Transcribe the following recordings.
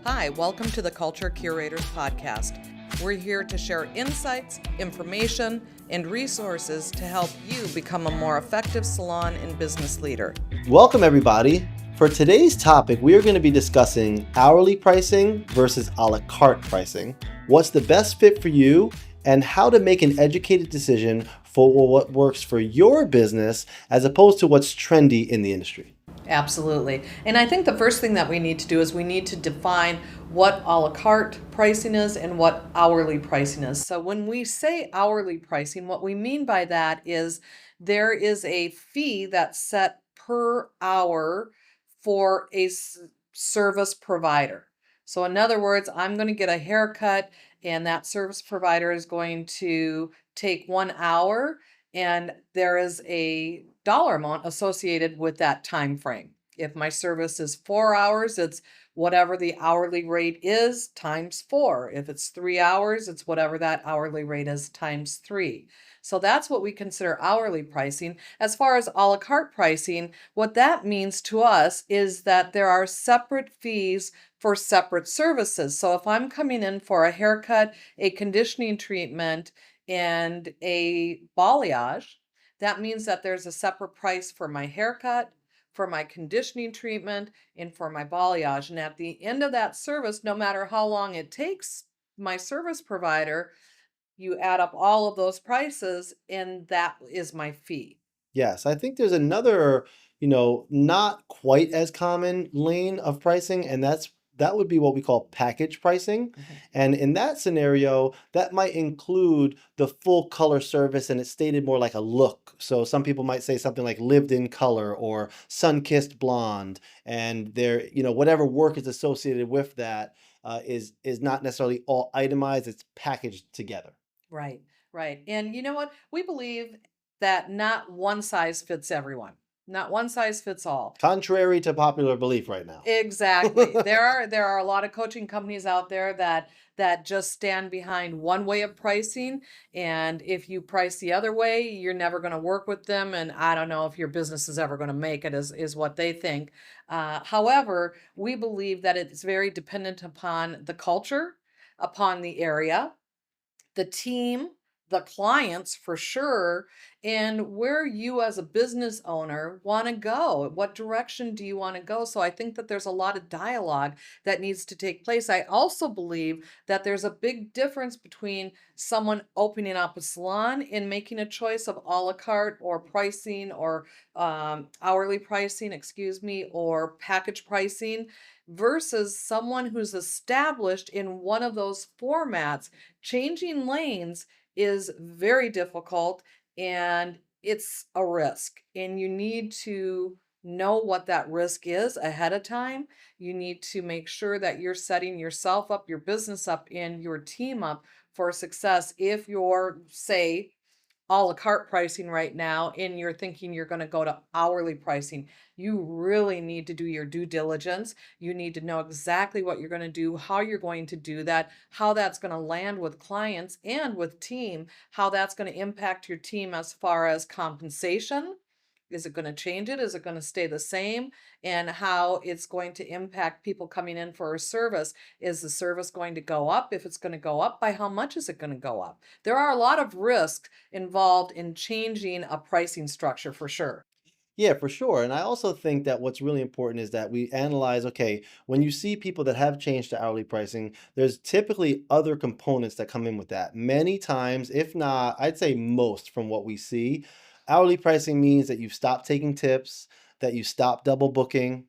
Hi, welcome to the Culture Curators Podcast. We're here to share insights, information, and resources to help you become a more effective salon and business leader. Welcome, everybody. For today's topic, we are going to be discussing hourly pricing versus a la carte pricing, what's the best fit for you, and how to make an educated decision for what works for your business as opposed to what's trendy in the industry. Absolutely. And I think the first thing that we need to do is we need to define what a la carte pricing is and what hourly pricing is. So when we say hourly pricing, what we mean by that is there is a fee that's set per hour for a service provider. So in other words, I'm going to get a haircut and that service provider is going to take 1 hour and there is a dollar amount associated with that time frame. If my service is 4 hours, it's whatever the hourly rate is times 4. If it's 3 hours, it's whatever that hourly rate is times 3. So that's what we consider hourly pricing. As far as a la carte pricing, what that means to us is that there are separate fees for separate services. So if I'm coming in for a haircut, a conditioning treatment, and a balayage, that means that there's a separate price for my haircut, for my conditioning treatment, and for my balayage. And at the end of that service, no matter how long it takes my service provider, you add up all of those prices, and that is my fee. Yes, I think there's another, not quite as common lane of pricing, and that would be what we call package pricing. And in that scenario, that might include the full color service and it's stated more like a look. So some people might say something like lived in color or sun-kissed blonde, and whatever work is associated with that is not necessarily all itemized, it's packaged together. Right, right. And you know what? We believe that not one size fits everyone. Not one size fits all. Contrary to popular belief right now. Exactly. There are a lot of coaching companies out there that just stand behind one way of pricing, and if you price the other way, you're never going to work with them, and I don't know if your business is ever going to make it, is what they think. However, we believe that it's very dependent upon the culture, upon the area, the team, the clients for sure, and where you as a business owner want to go. What direction do you want to go? So I think that there's a lot of dialogue that needs to take place. I also believe that there's a big difference between someone opening up a salon and making a choice of a la carte or pricing or hourly pricing, excuse me, or package pricing versus someone who's established in one of those formats. Changing lanes is very difficult and it's a risk. And you need to know what that risk is ahead of time. You need to make sure that you're setting yourself up, your business up, and your team up for success. If you're, say, a la carte pricing right now and you're thinking you're going to go to hourly pricing, you really need to do your due diligence. You need to know exactly what you're going to do, how you're going to do that, how that's going to land with clients and with team, how that's going to impact your team as far as compensation. Is it going to change it? Is it going to stay the same? And how it's going to impact people coming in for a service. Is the service going to go up? If it's going to go up, by how much is it going to go up? There are a lot of risks involved in changing a pricing structure for sure. Yeah, for sure. And I also think that what's really important is that we analyze, okay, when you see people that have changed to hourly pricing, there's typically other components that come in with that. Many times, if not, I'd say most from what we see, hourly pricing means that you've stopped taking tips, that you stop double booking,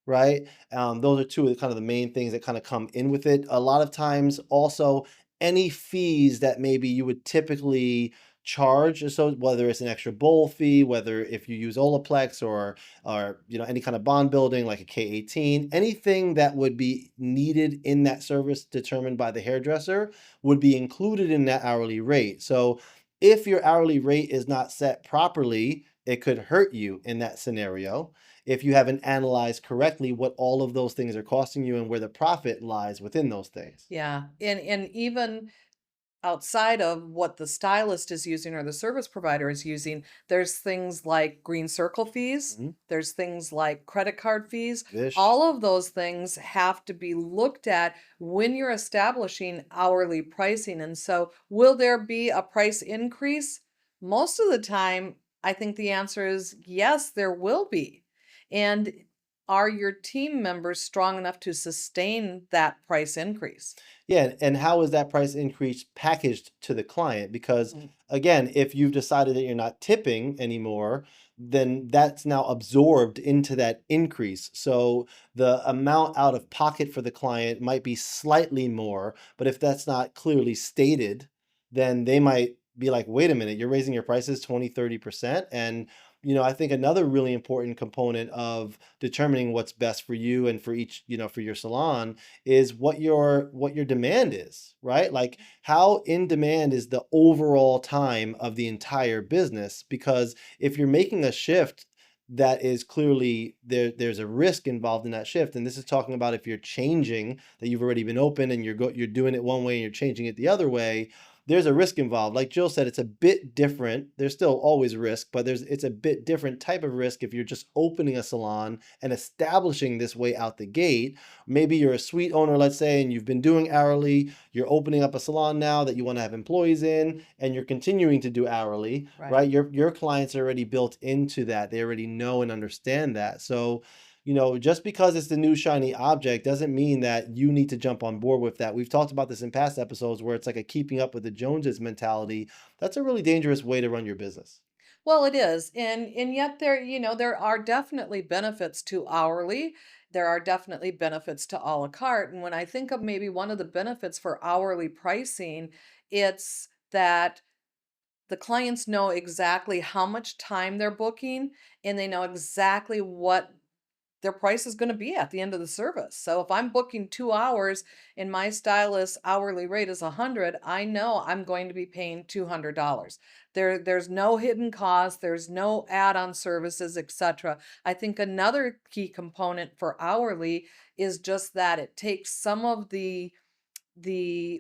right? Those are two of the kind of the main things that kind of come in with it. A lot of times also any fees that maybe you would typically charge, so whether it's an extra bowl fee, whether if you use Olaplex or any kind of bond building like a K18, anything that would be needed in that service determined by the hairdresser would be included in that hourly rate. So if your hourly rate is not set properly, it could hurt you in that scenario if you haven't analyzed correctly what all of those things are costing you and where the profit lies within those things. Yeah. And even outside of what the stylist is using or the service provider is using, there's things like green circle fees, Mhm. there's things like credit card fees. Vish. All of those things have to be looked at when you're establishing hourly pricing. And so, will there be a price increase? Most of the time, I think the answer is yes, there will be. And are your team members strong enough to sustain that price increase? Yeah, and how is that price increase packaged to the client? Because Mm. again, if you've decided that you're not tipping anymore, then that's now absorbed into that increase. So the amount out of pocket for the client might be slightly more, but if that's not clearly stated, then they might be like, wait a minute, you're raising your prices 20, 30%. And I think another really important component of determining what's best for you and for each, for your salon is what your demand is, right? Like how in demand is the overall time of the entire business? Because if you're making a shift that is clearly there's a risk involved in that shift, and this is talking about if you're changing that you've already been open and you're doing it one way and you're changing it the other way, there's a risk involved. Like Jill said, it's a bit different. There's still always risk, but it's a bit different type of risk if you're just opening a salon and establishing this way out the gate. Maybe you're a suite owner, let's say, and you've been doing hourly. You're opening up a salon now that you want to have employees in, and you're continuing to do hourly, Right. right? Your clients are already built into that. They already know and understand that. So, just because it's the new shiny object doesn't mean that you need to jump on board with that. We've talked about this in past episodes where it's like a keeping up with the Joneses mentality. That's a really dangerous way to run your business. Well, it is. And yet there, there are definitely benefits to hourly. There are definitely benefits to a la carte. And when I think of maybe one of the benefits for hourly pricing, it's that the clients know exactly how much time they're booking and they know exactly what their price is going to be at the end of the service. So if I'm booking 2 hours and my stylist hourly rate is 100, I know I'm going to be paying $200. There's no hidden cost, there's no add-on services, etc. I think another key component for hourly is just that it takes some of the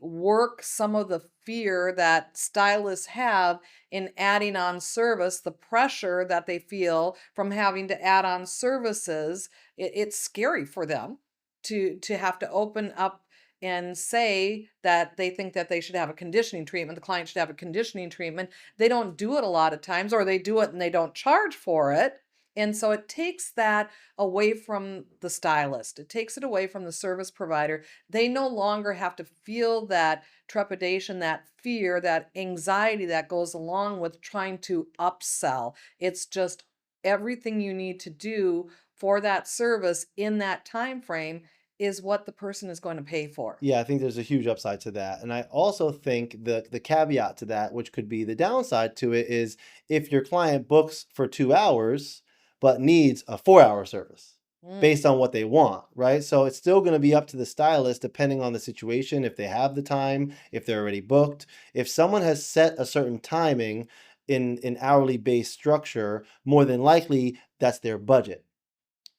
work, some of the fear that stylists have in adding on service, the pressure that they feel from having to add on services. It's scary for them to have to open up and say that they think that they should have a conditioning treatment, the client should have a conditioning treatment. They don't do it a lot of times, or they do it and they don't charge for it. And so it takes that away from the stylist. It takes it away from the service provider. They no longer have to feel that trepidation, that fear, that anxiety that goes along with trying to upsell. It's just everything you need to do for that service in that time frame is what the person is going to pay for. Yeah, I think there's a huge upside to that. And I also think the caveat to that, which could be the downside to it, is if your client books for 2 hours but needs a 4 hour service Mm, based on what they want, right? So it's still going to be up to the stylist depending on the situation, if they have the time, if they're already booked. If someone has set a certain timing in hourly based structure, more than likely that's their budget.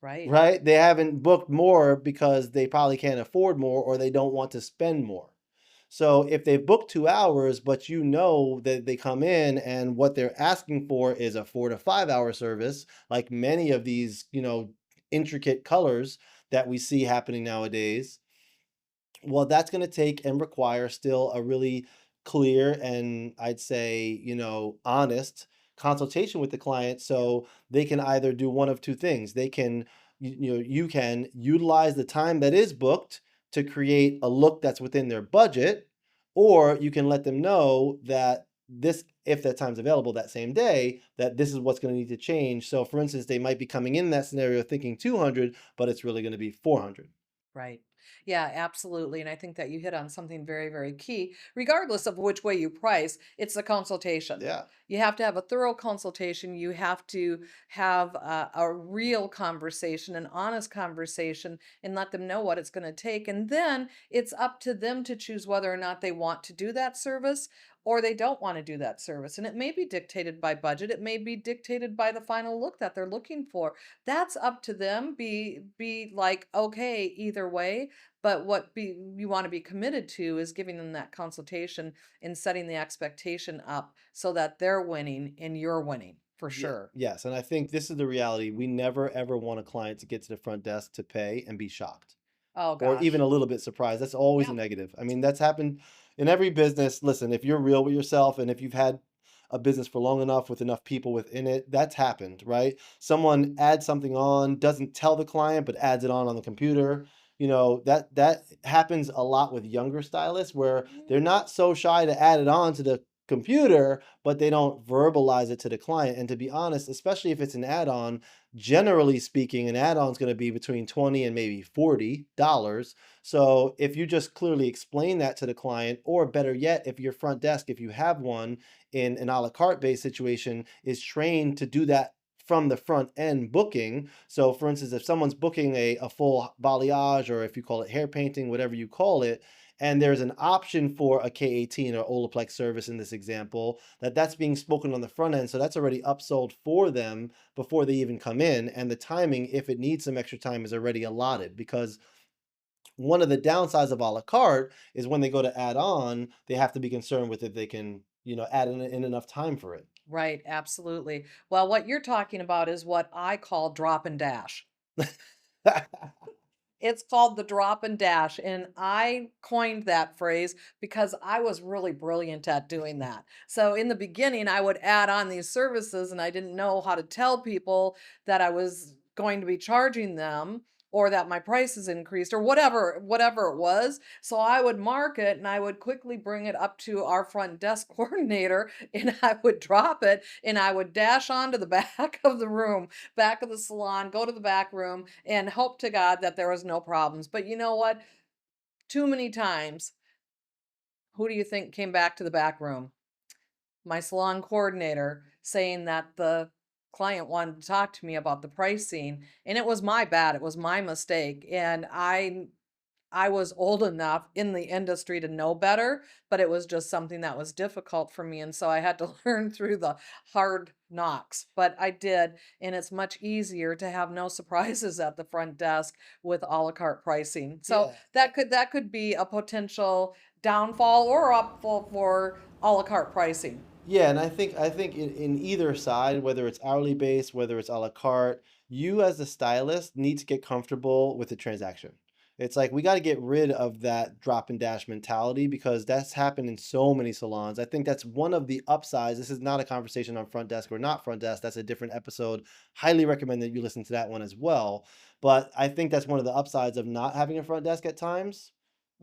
right. Right? They haven't booked more because they probably can't afford more or they don't want to spend more. So if they've booked 2 hours, but you know that they come in and what they're asking for is a 4 to 5 hour service, like many of these, intricate colors that we see happening nowadays, well, that's going to take and require still a really clear and I'd say, honest consultation with the client Yeah, so they can either do one of two things. They can, you can utilize the time that is booked to create a look that's within their budget, or you can let them know that this, if that time's available that same day, that this is what's going to need to change. So for instance, they might be coming in that scenario thinking 200, but it's really going to be 400. right. Yeah, absolutely. And I think that you hit on something very, very key. Regardless of which way you price, it's a consultation. Yeah. You have to have a thorough consultation. You have to have a real conversation, an honest conversation, and let them know what it's going to take. And then it's up to them to choose whether or not they want to do that service or they don't want to do that service. And it may be dictated by budget, it may be dictated by the final look that they're looking for. That's up to them. Be like okay either way, but what be you want to be committed to is giving them that consultation and setting the expectation up so that they're winning and you're winning for Yeah, sure. yes, and I think this is the reality. We never ever want a client to get to the front desk to pay and be shocked, Oh or even gosh. a little bit surprised. That's always a Yep. negative. I mean, that's happened in every business. Listen, if you're real with yourself and if you've had a business for long enough with enough people within it, that's happened, right? Someone adds something on, doesn't tell the client, but adds it on the computer. That happens a lot with younger stylists where they're not so shy to add it on to the computer, but they don't verbalize it to the client. And to be honest, especially if it's an add-on, generally speaking, an add-on is going to be between 20 and maybe $40. So if you just clearly explain that to the client, or better yet, if your front desk, if you have one in an a la carte based situation, is trained to do that from the front end booking. So for instance, if someone's booking a full balayage, or if you call it hair painting, whatever you call it, and there's an option for a K18 or Olaplex service in this example, that's being spoken on the front end. So that's already upsold for them before they even come in. And the timing, if it needs some extra time, is already allotted, because one of the downsides of a la carte is when they go to add on, they have to be concerned with if they can, add in enough time for it. Right, absolutely. Well, what you're talking about is what I call drop and dash. It's called the drop and dash, and I coined that phrase because I was really brilliant at doing that. So in the beginning, I would add on these services and I didn't know how to tell people that I was going to be charging them or that my prices increased or whatever it was. So I would mark it and I would quickly bring it up to our front desk coordinator and I would drop it and I would dash onto the back of the room, back of the salon, go to the back room, and hope to God that there was no problems. But you know what? Too many times, who do you think came back to the back room? My salon coordinator saying that the client wanted to talk to me about the pricing, and it was my bad. It was my mistake. And I was old enough in the industry to know better, but it was just something that was difficult for me, and so I had to learn through the hard knocks, but I did, and it's much easier to have no surprises at the front desk with a la carte pricing. So Yeah. that could be a potential downfall or upfall for a la carte pricing. Yeah, and I think in either side, whether it's hourly based, whether it's a la carte, you as a stylist need to get comfortable with the transaction. It's like we got to get rid of that drop and dash mentality, because that's happened in so many salons. I think that's one of the upsides. This is not a conversation on front desk or not front desk. That's a different episode. Highly recommend that you listen to that one as well. But I think that's one of the upsides of not having a front desk at times,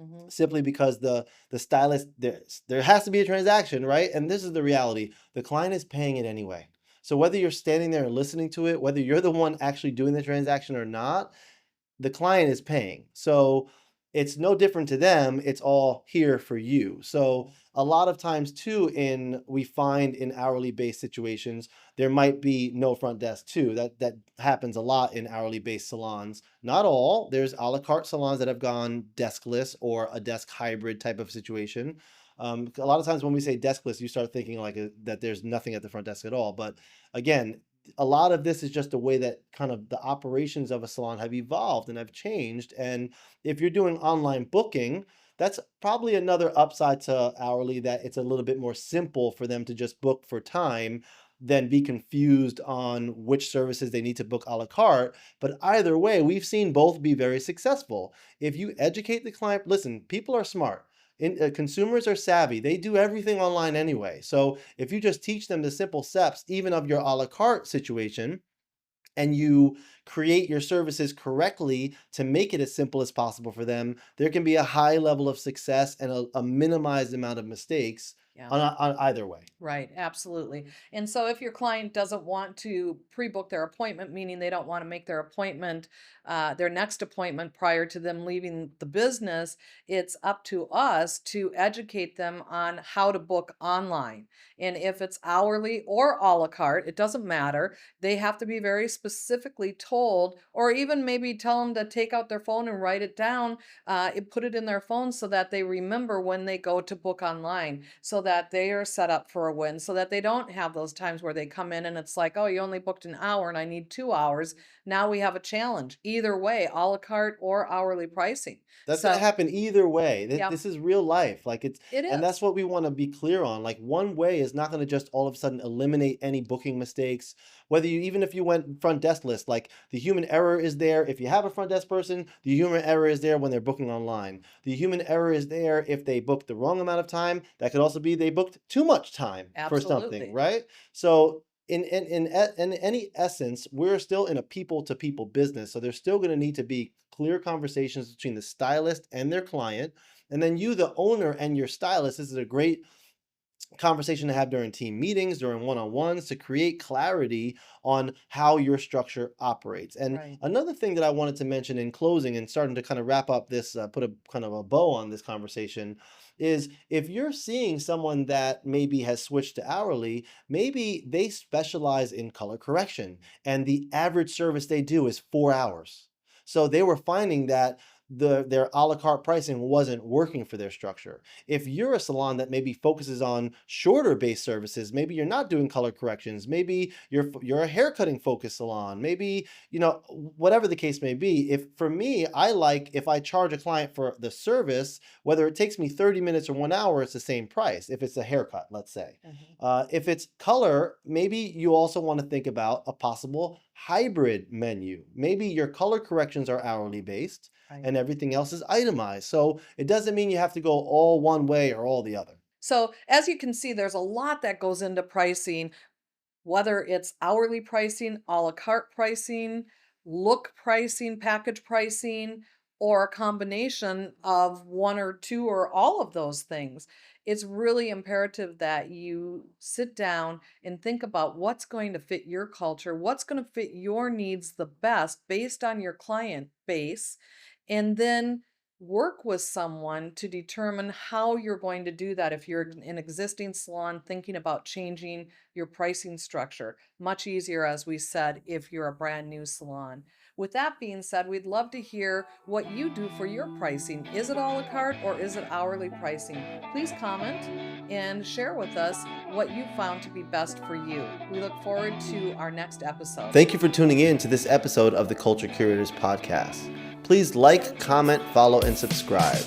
Mhm. simply because the stylist, there has to be a transaction, right? And this is the reality. The client is paying it anyway. So whether you're standing there and listening to it, whether you're the one actually doing the transaction or not, the client is paying. So it's no different to them. It's all here for you. So a lot of times too, we find in hourly based situations, there might be no front desk too. That happens a lot in hourly based salons. Not all. There's a la carte salons that have gone deskless or a desk hybrid type of situation. A lot of times when we say deskless, you start thinking like that there's nothing at the front desk at all. But again, a lot of this is just the way that kind of the operations of a salon have evolved and have changed. And if you're doing online booking, that's probably another upside to hourly, that it's a little bit more simple for them to just book for time than be confused on which services they need to book a la carte. But either way, we've seen both be very successful. If you educate the client, listen, people are smart. Consumers are savvy. They do everything online anyway. So if you just teach them the simple steps, even of your a la carte situation, and you create your services correctly to make it as simple as possible for them, there can be a high level of success and a minimized amount of mistakes Yeah. on either way. Right, absolutely. And so if your client doesn't want to pre-book their appointment, meaning they don't want to make their appointment, their next appointment prior to them leaving the business, it's up to us to educate them on how to book online. And if it's hourly or a la carte, it doesn't matter. They have to be very specifically told, or even maybe tell them to take out their phone and write it down, put it in their phone so that they remember when they go to book online, so that they are set up for a win, so that they don't have those times where they come in and it's like, oh, you only booked an hour and I need 2 hours. Now we have a challenge. Either way, a la carte or hourly pricing. That's gonna So, happen either way. yep, This is real life. Like it and that's is. what we want to be clear on. Like one way is not going to just all of a sudden eliminate any booking mistakes. Whether you even if you went front desk list, like the human error is there if you have a front desk person, the human error is there when they're booking online. The human error is there if they booked the wrong amount of time. That could also be they booked too much time for something, Absolutely. right? So in any essence, we're still in a people to people business. So there's still going to need to be clear conversations between the stylist and their client. And then you, the owner, and your stylist. This is a great conversation to have during team meetings, during one-on-ones to create clarity on how your structure operates. And Right. another thing that I wanted to mention in closing and starting to kind of wrap up this, put a kind of a bow on this conversation, is if you're seeing someone that maybe has switched to hourly, maybe they specialize in color correction and the average service they do is 4 hours. So they were finding that their a la carte pricing wasn't working for their structure. If you're a salon that maybe focuses on shorter base services, maybe you're not doing color corrections, maybe you're a haircutting focused salon, maybe whatever the case may be. If for me, I like if I charge a client for the service, whether it takes me 30 minutes or 1 hour, it's the same price. If it's a haircut, let's say, Mhm. if it's color, maybe you also want to think about a possible hybrid menu. Maybe your color corrections are hourly based Right. and everything else is itemized. So it doesn't mean you have to go all one way or all the other. So, as you can see, there's a lot that goes into pricing, whether it's hourly pricing, a la carte pricing, look pricing, package pricing, or a combination of one or two or all of those things. It's really imperative that you sit down and think about what's going to fit your culture, what's going to fit your needs the best based on your client base, and then work with someone to determine how you're going to do that. If you're an existing salon thinking about changing your pricing structure, much easier, as we said, if you're a brand new salon. With that being said, we'd love to hear what you do for your pricing. Is it a la carte or is it hourly pricing? Please comment and share with us what you found to be best for you. We look forward to our next episode. Thank you for tuning in to this episode of the Culture Curators podcast. Please like, comment, follow, and subscribe.